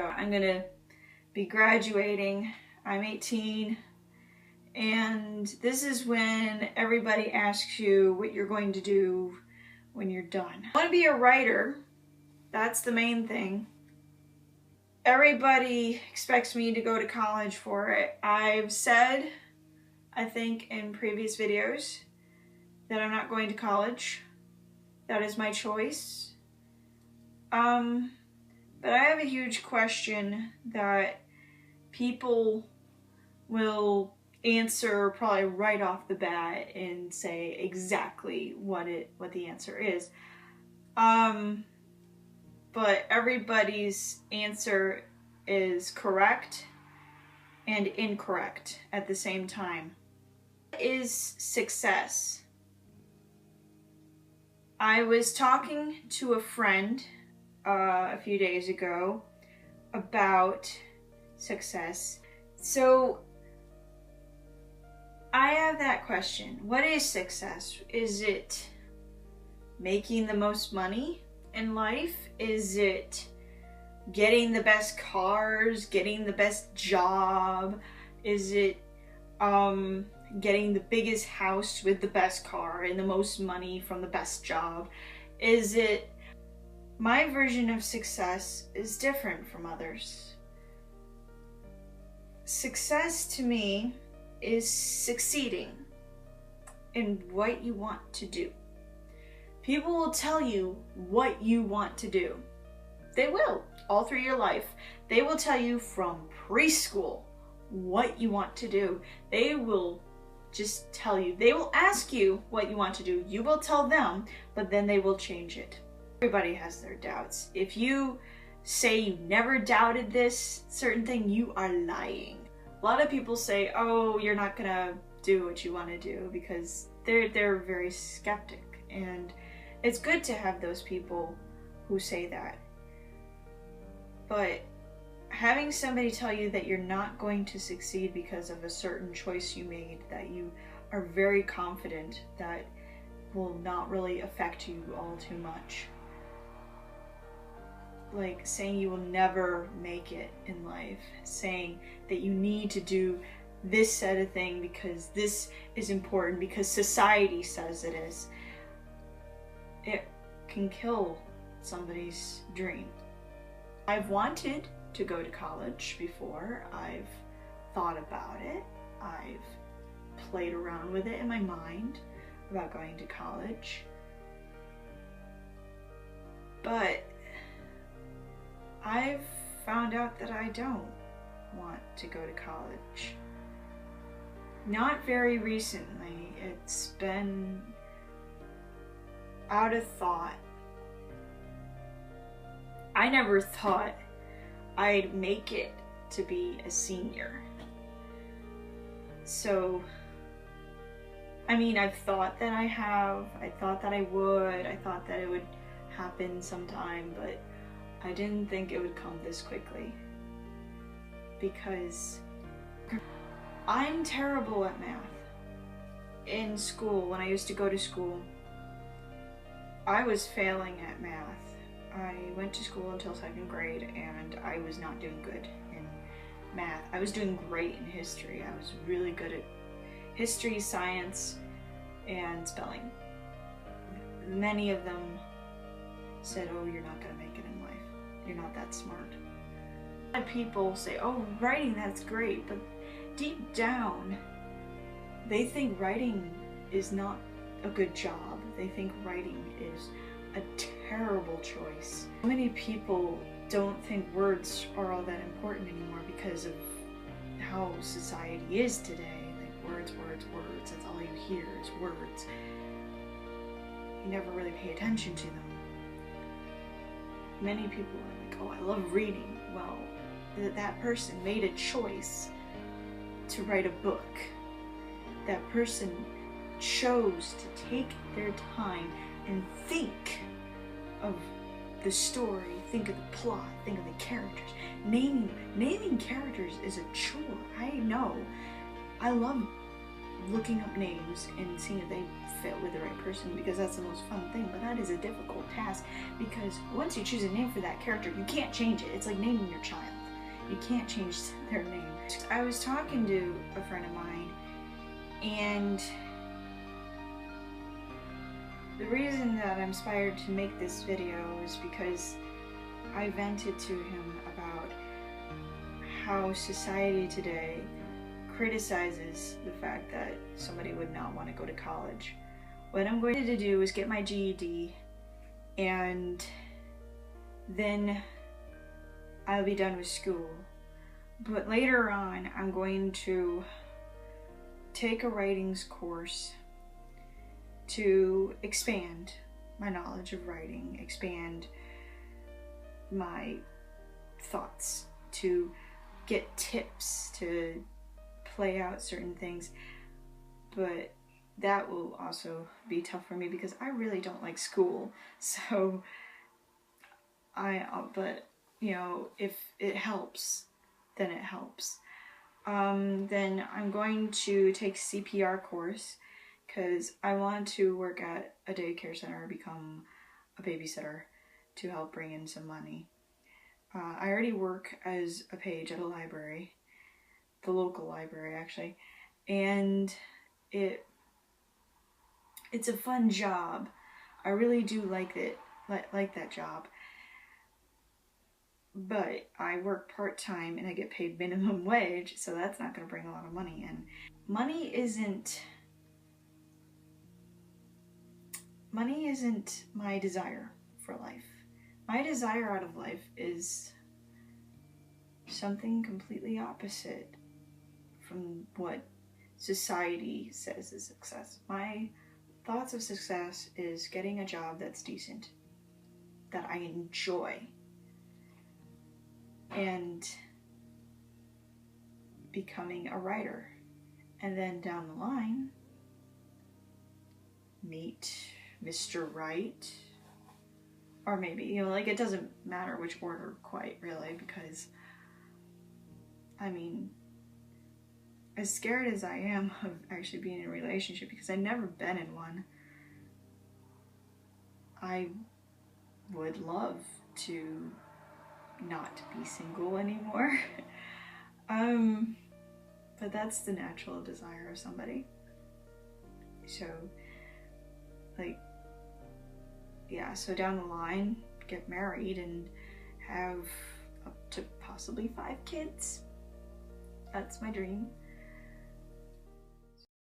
I'm gonna be graduating. I'm 18, and this is when everybody asks you what you're going to do when you're done. I want to be a writer. That's the main thing. Everybody expects me to go to college for it. I've said, I think in previous videos, that I'm not going to college. That is my choice. But I have a huge question that people will answer probably right off the bat and say exactly what the answer is. But everybody's answer is correct and incorrect at the same time. What is success? I was talking to a friend a few days ago about success. So I have that question. What is success? Is it making the most money in life? Is it getting the best cars, getting the best job? Is it getting the biggest house with the best car and the most money from the best job? Is it... My version of success is different from others. Success to me is succeeding in what you want to do. People will tell you what you want to do. They will, all through your life. They will tell you from preschool what you want to do. They will just tell you. They will ask you what you want to do. You will tell them, but then they will change it. Everybody has their doubts. If you say you never doubted this certain thing, you are lying. A lot of people say, oh, you're not gonna do what you want to do, because they're very skeptic. And it's good to have those people who say that. But having somebody tell you that you're not going to succeed because of a certain choice you made, that you are very confident that will not really affect you all too much. Like saying you will never make it in life, saying that you need to do this set of thing because this is important, because society says it is. It can kill somebody's dream. I've wanted to go to college before. I've thought about it. I've played around with it in my mind about going to college. But I've found out that I don't want to go to college. Not very recently. It's been out of thought. I never thought I'd make it to be a senior. So, I mean, I've thought that I have. I thought that I would. I thought that it would happen sometime, but I didn't think it would come this quickly, because I'm terrible at math. In school, when I used to go to school, I was failing at math. I went to school until 2nd grade and I was not doing good in math. I was doing great in history. I was really good at history, science, and spelling. Many of them said, oh, you're not gonna make it in life. You're not that smart. A lot of people say, oh, writing, that's great, but deep down, they think writing is not a good job. They think writing is a terrible choice. So many people don't think words are all that important anymore because of how society is today. Like words, words, words, that's all you hear is words. You never really pay attention to them. Many people are like, oh, I love reading. Well, that person made a choice to write a book. That person chose to take their time and think of the story, think of the plot, think of the characters. Naming characters is a chore. I know. I love looking up names and seeing if they fit with the right person, because that's the most fun thing. But that is a difficult task, because once you choose a name for that character, you can't change it. It's like naming your child. You can't change their name. I was talking to a friend of mine, and the reason that I'm inspired to make this video is because I vented to him about how society today criticizes the fact that somebody would not want to go to college. What I'm going to do is get my GED, and then I'll be done with school. But later on, I'm going to take a writings course to expand my knowledge of writing, expand my thoughts, to get tips to play out certain things. But that will also be tough for me because I really don't like school. So but you know, if it helps, then it helps. Then I'm going to take CPR course because I want to work at a daycare center, become a babysitter to help bring in some money. I already work as a page at a library, the local library actually, and it's a fun job. I really do like it, like that job. But I work part-time and I get paid minimum wage, so that's not going to bring a lot of money in. Money isn't my desire for life. My desire out of life is something completely opposite from what society says is success. My thoughts of success is getting a job that's decent, that I enjoy, and becoming a writer. And then down the line, meet Mr. Right. Or maybe, you know, like, it doesn't matter which order quite, really, because, I mean, as scared as I am of actually being in a relationship, because I've never been in one, I would love to not be single anymore. But that's the natural desire of somebody. So, like, yeah, so down the line, get married and have up to possibly 5 kids. That's my dream.